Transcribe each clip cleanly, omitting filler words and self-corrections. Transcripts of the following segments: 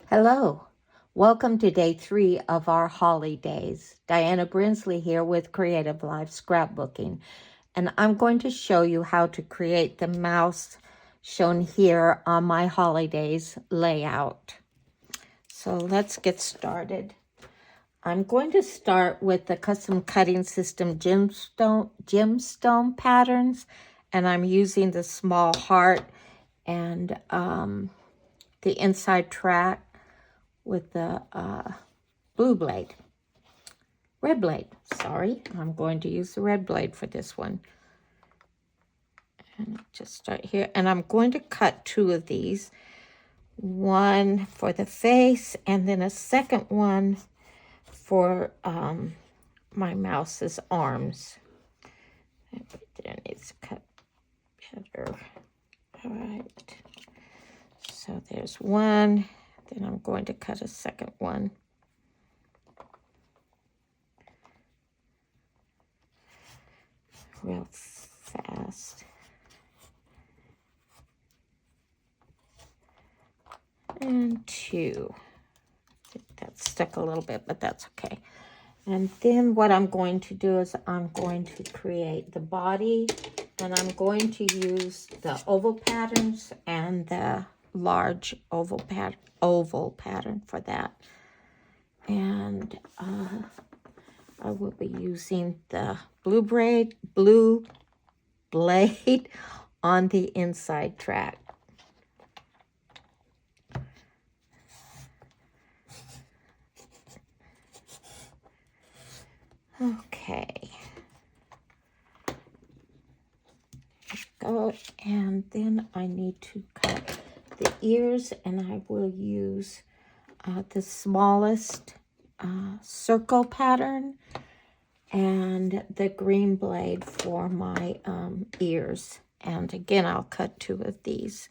Hello, welcome to day 3 of our holidays. Diana Brinsley here with Creative Life Scrapbooking, and I'm going to show you how to create the mouse shown here on my holidays layout. So let's get started. I'm going to start with the custom cutting system gemstone patterns, and I'm using the small heart and the inside track with the red blade, sorry. I'm going to use the red blade for this one. And just start here, and I'm going to cut 2 of these. One for the face, and then a second one for my mouse's arms. There needs to cut better. All right. So there's one. Then I'm going to cut a second one. Real fast. And 2. I think that stuck a little bit, but that's okay. And then what I'm going to do is I'm going to create the body, and I'm going to use the oval patterns and the large oval pattern for that. And I will be using the blue blade on the inside track. Okay. Go, and then I need to cut the ears, and I will use the smallest circle pattern and the green blade for my ears. And again, I'll cut 2 of these.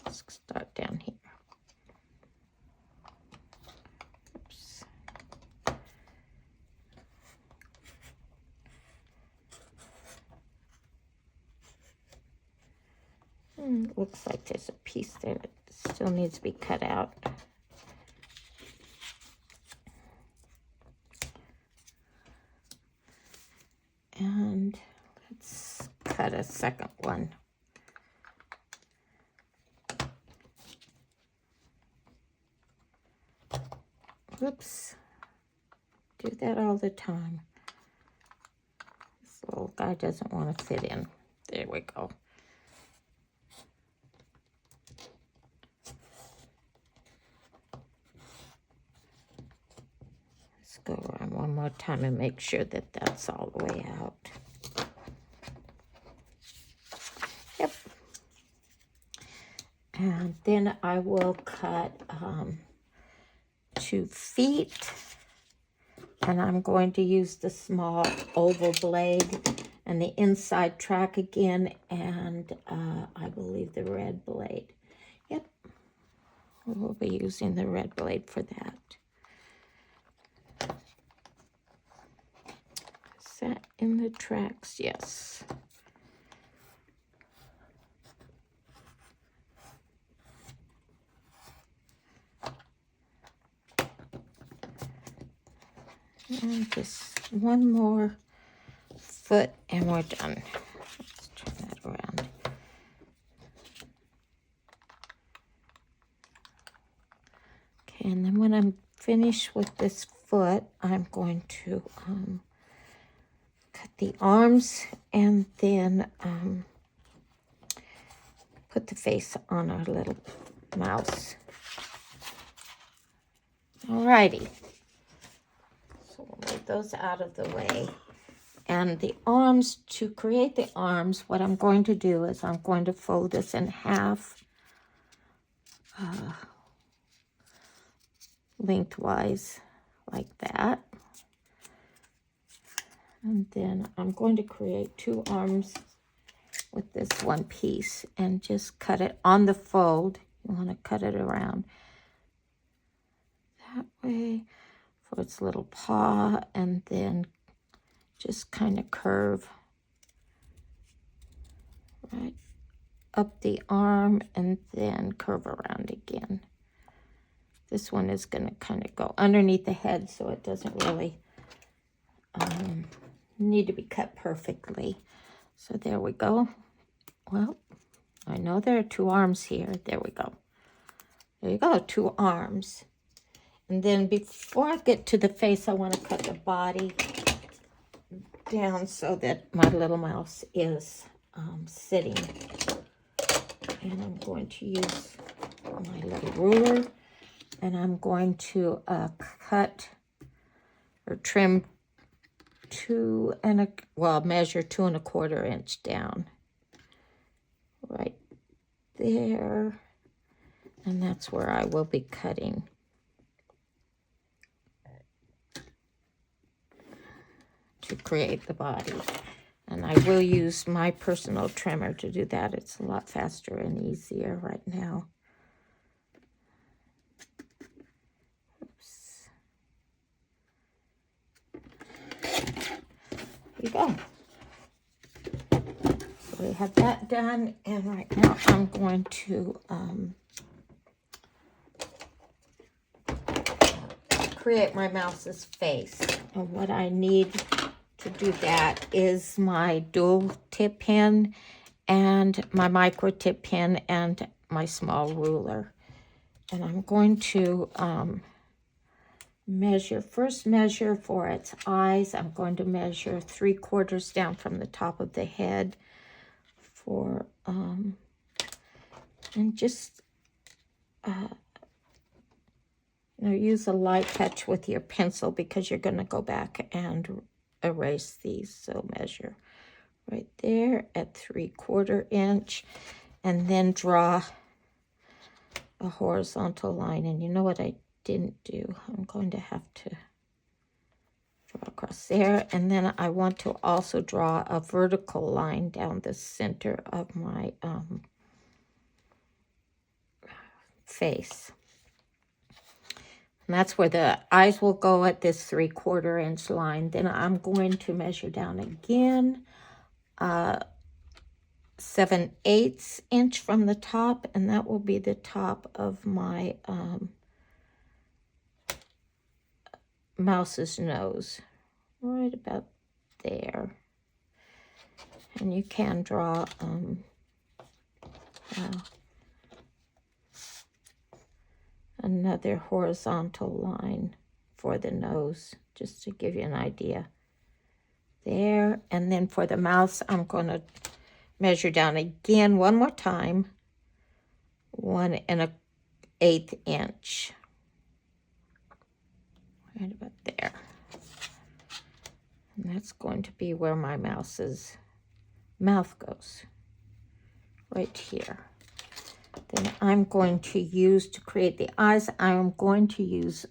Let's start down here. Oops. Looks like there's a piece there that still needs to be cut out. And let's cut a second one. Oops. Do that all the time. This little guy doesn't want to fit in. There we go. Let's go around one more time and make sure that that's all the way out. Yep. And then I will cut 2 feet, and I'm going to use the small oval blade and the inside track again, and I believe the red blade. Yep, we'll be using the red blade for that. Is that in the tracks? Yes. And just one more foot and we're done. Let's turn that around. Okay, and then when I'm finished with this foot, I'm going to cut the arms and then put the face on our little mouse. Alrighty. So we'll move those out of the way. And the arms, to create the arms, what I'm going to do is I'm going to fold this in half lengthwise like that. And then I'm going to create 2 arms with this one piece and just cut it on the fold. You want to cut it around that way for its little paw, and then just kind of curve right up the arm and then curve around again. This one is going to kind of go underneath the head, so it doesn't really need to be cut perfectly. So there we go. Well, I know there are 2 arms here. There we go. There you go, 2 arms. And then before I get to the face, I want to cut the body down so that my little mouse is sitting. And I'm going to use my little ruler, and I'm going to cut or trim measure 2 1/4 inch down right there, and that's where I will be cutting. To create the body. And I will use my personal trimmer to do that. It's a lot faster and easier right now. Oops. There you go. So we have that done, and right now I'm going to create my mouse's face. And what I need to do that is my dual tip pen and my micro tip pen and my small ruler. And I'm going to measure for its eyes. I'm going to measure 3/4 down from the top of the head for and just use a light touch with your pencil, because you're going to go back and erase these. So measure right there at 3/4 inch, and then draw a horizontal line. And you know what I didn't do? I'm going to have to draw across there, and then I want to also draw a vertical line down the center of my face. And that's where the eyes will go, at this 3/4 inch line. Then I'm going to measure down again 7/8 inch from the top, and that will be the top of my mouse's nose, right about there. And you can draw another horizontal line for the nose, just to give you an idea there. And then for the mouth, I'm going to measure down again one more time, 1 1/8 inch, right about there. And that's going to be where my mouse's mouth goes, right here. Then I'm going to use, to create the eyes, I'm going to use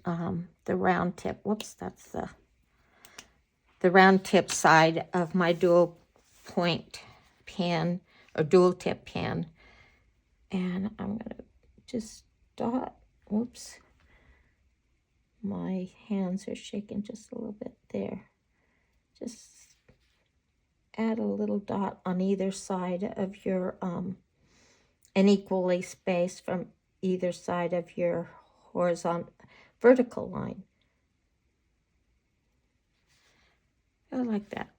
the round tip. Whoops, that's the round tip side of my dual point pen, or dual tip pen. And I'm going to just dot, whoops, my hands are shaking just a little bit there. Just add a little dot on either side of your and equally spaced from either side of your vertical line. I like that.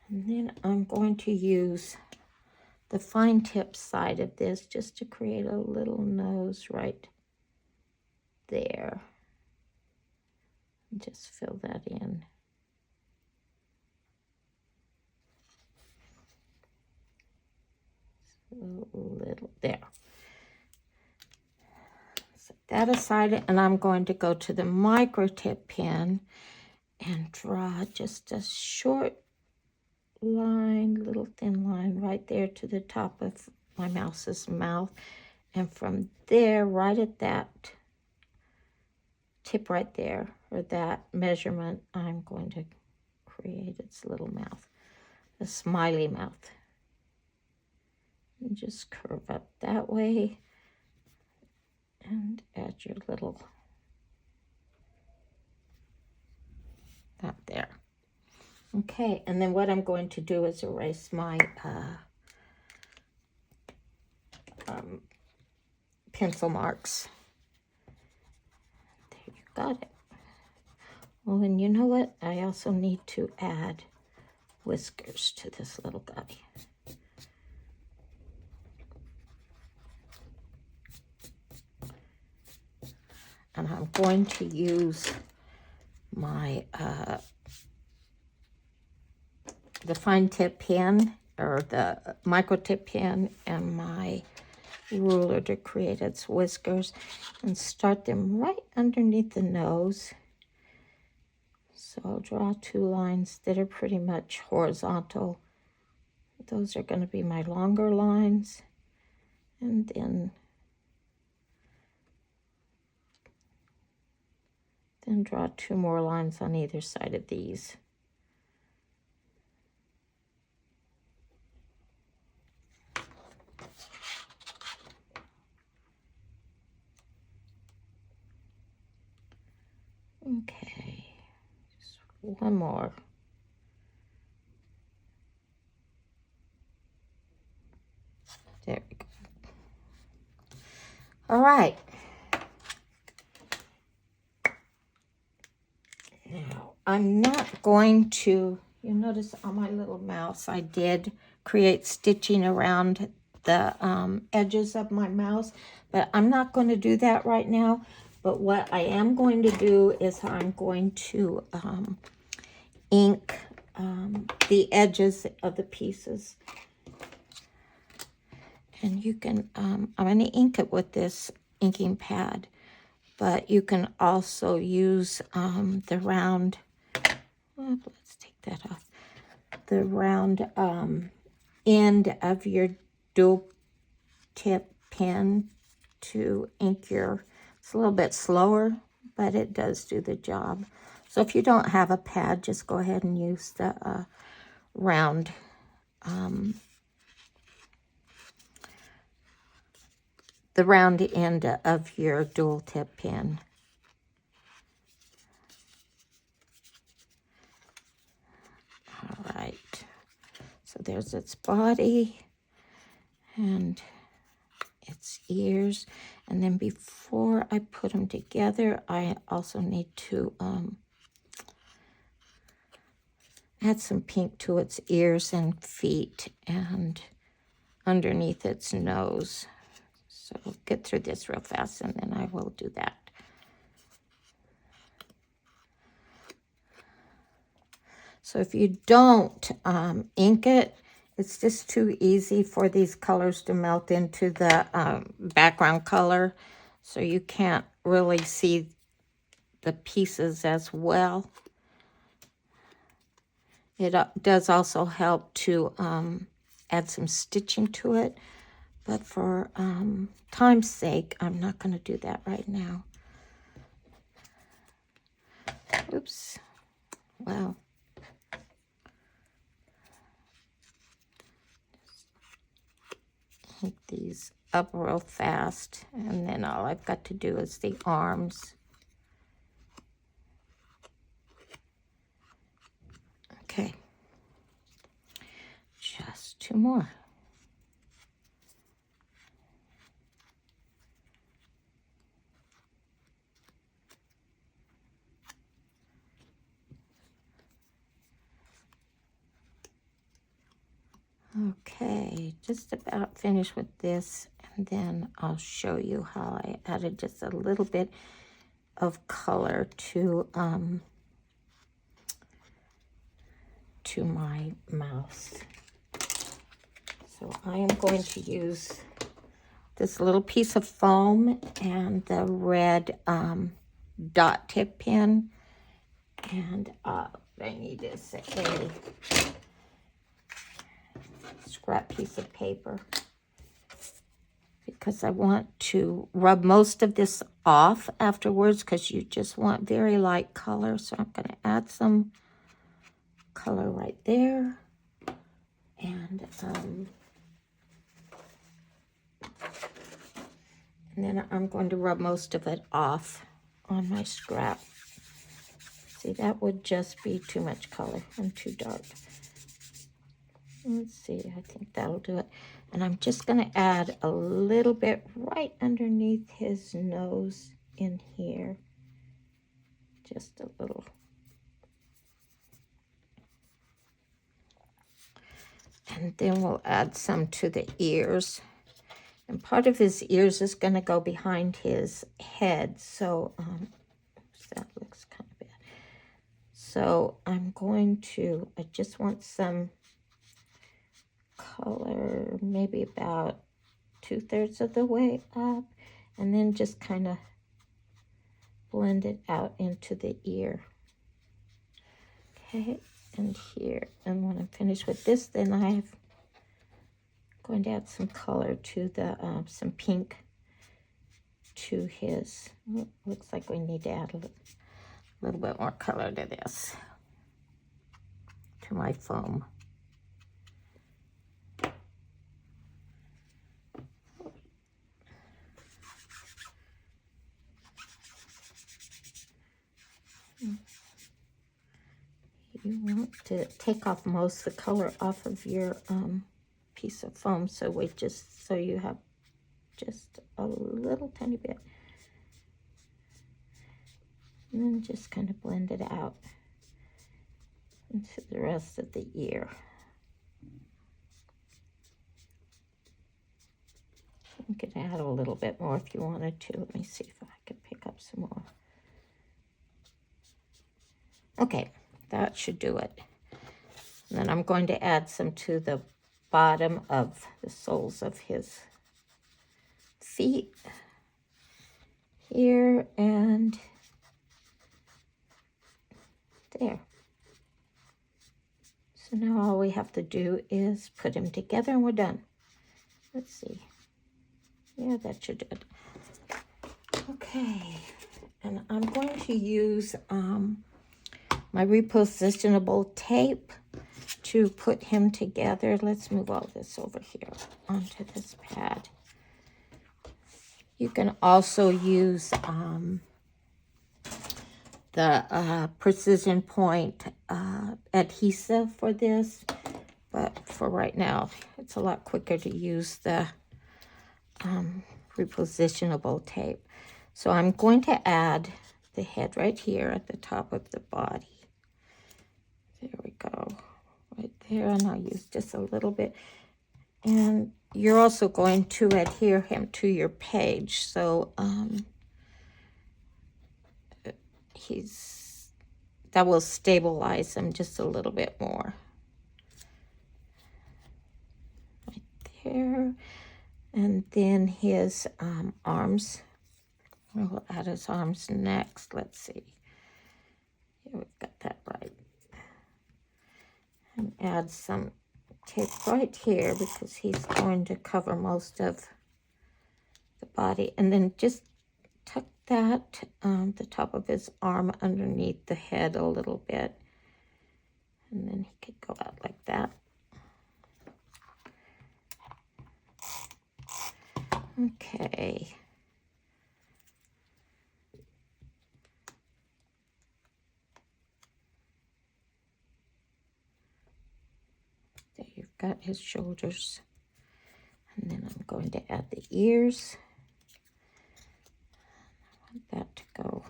And then I'm going to use the fine tip side of this just to create a little nose right there. And just fill that in. A little there. Set that aside, and I'm going to go to the micro tip pen and draw just a short line, little thin line right there to the top of my mouse's mouth. And from there, right at that tip right there, or that measurement, I'm going to create its little mouth, a smiley mouth. And just curve up that way and add your little, that there. Okay, and then what I'm going to do is erase my pencil marks. There, you got it. Well, and you know what? I also need to add whiskers to this little guy. And I'm going to use my the fine tip pen or the micro tip pen and my ruler to create its whiskers and start them right underneath the nose. So I'll draw 2 lines that are pretty much horizontal. Those are going to be my longer lines. And then draw 2 more lines on either side of these. Okay, just one more. There we go. All right. Now, I'm not going to, you notice on my little mouse, I did create stitching around the edges of my mouse, but I'm not going to do that right now. But what I am going to do is I'm going to ink the edges of the pieces. And you can, I'm going to ink it with this inking pad, but you can also use the round, let's take that off, the round end of your dual tip pen to ink your, it's a little bit slower, but it does do the job. So if you don't have a pad, just go ahead and use the round end of your dual tip pen. All right, so there's its body and its ears. And then before I put them together, I also need to add some pink to its ears and feet and underneath its nose. So we'll get through this real fast and then I will do that. So if you don't ink it, it's just too easy for these colors to melt into the background color. So you can't really see the pieces as well. It does also help to add some stitching to it. But for time's sake, I'm not going to do that right now. Oops. Wow. Ink these up real fast, and then all I've got to do is the arms. Okay. Just 2 more. Okay, just about finished with this, and then I'll show you how I added just a little bit of color to my mouse. So I am going to use this little piece of foam and the red dot tip pen, and I need is a scrap piece of paper because I want to rub most of this off afterwards because you just want very light color. So I'm going to add some color right there, and then I'm going to rub most of it off on my scrap. See, that would just be too much color and too dark. Let's see, I think that'll do it. And I'm just going to add a little bit right underneath his nose in here. Just a little. And then we'll add some to the ears. And part of his ears is going to go behind his head. So, that looks kind of bad. So I'm going to, I just want some color, maybe about 2/3 of the way up, and then just kind of blend it out into the ear. Okay, and here, and when I'm finished with this, then I'm going to add some color to the, some pink to his, looks like we need to add a little bit more color to this, to my foam. You want to take off most of the color off of your piece of foam, so you have just a little tiny bit, and then just kind of blend it out into the rest of the ear. You can add a little bit more if you wanted to. Let me see if I can pick up some more. Okay, that should do it. And then I'm going to add some to the bottom of the soles of his feet here and there. So now all we have to do is put them together and we're done. Let's see. Yeah, that should do it. Okay, and I'm going to use my repositionable tape to put him together. Let's move all this over here onto this pad. You can also use the precision point adhesive for this, but for right now, it's a lot quicker to use the repositionable tape. So I'm going to add the head right here at the top of the body. There we go, right there, and I'll use just a little bit. And you're also going to adhere him to your page, so that will stabilize him just a little bit more. Right there. And then his arms, we'll add his arms next. Let's see. Here, we've got that right. And add some tape right here because he's going to cover most of the body. And then just tuck that, the top of his arm underneath the head a little bit. And then he could go out like that. Okay. There you've got his shoulders. And then I'm going to add the ears. I want that to go.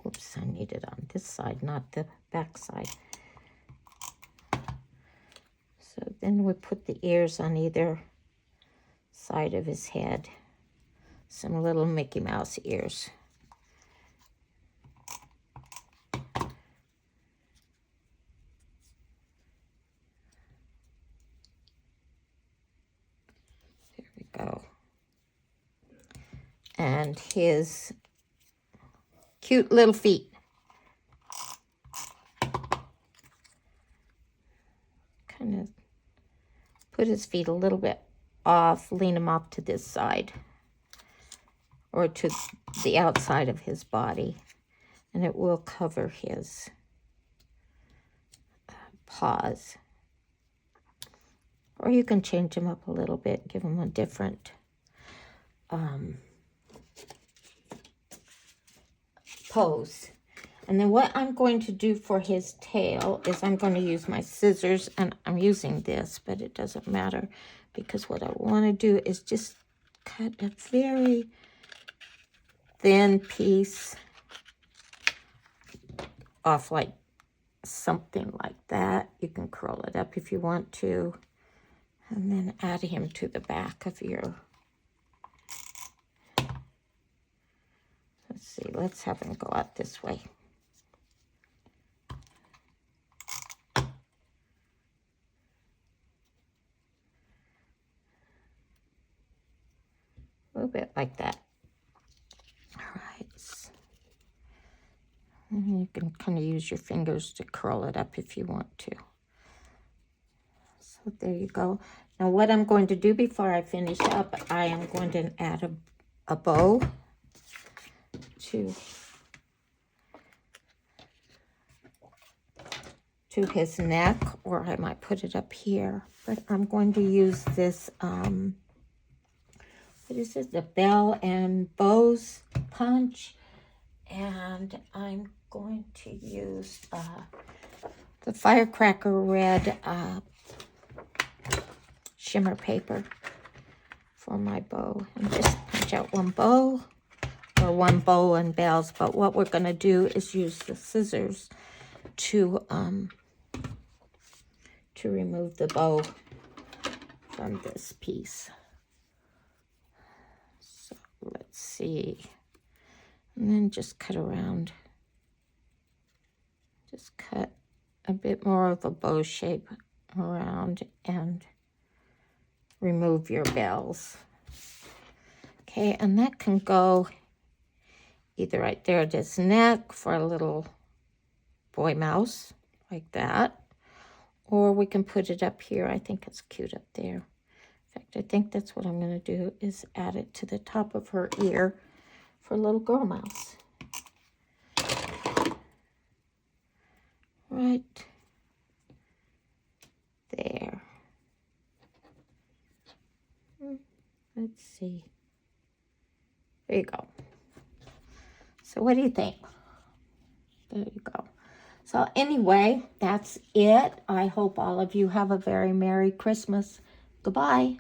Oops, I need it on this side, not the back side. So then we put the ears on either side of his head. Some little Mickey Mouse ears. There we go. And his cute little feet. Kind of put his feet a little bit off, lean him off to this side or to the outside of his body, and it will cover his paws. Or you can change him up a little bit, give him a different pose. And then what I'm going to do for his tail is I'm going to use my scissors, and I'm using this, but it doesn't matter because what I want to do is just cut a very thin piece off, like something like that. You can curl it up if you want to, and then add him to the back of your, let's see, let's have him go out this way. A little bit like that. All right. And you can kind of use your fingers to curl it up if you want to. So there you go. Now what I'm going to do before I finish up, I am going to add a bow to his neck, or I might put it up here. But I'm going to use this, what is this? The Bell and Bows punch. And I'm going to use the Firecracker Red shimmer paper for my bow. And just punch out one bow, or one bow and bells. But what we're going to do is use the scissors to remove the bow from this piece. So let's see. And then just cut around. Just cut a bit more of a bow shape around and remove your bells. Okay, and that can go either right there at his neck for a little boy mouse, like that. Or we can put it up here. I think it's cute up there. In fact, I think that's what I'm going to do, is add it to the top of her ear for a little girl mouse. Right there. Let's see. There you go. So what do you think? There you go. So anyway, that's it. I hope all of you have a very Merry Christmas. Goodbye.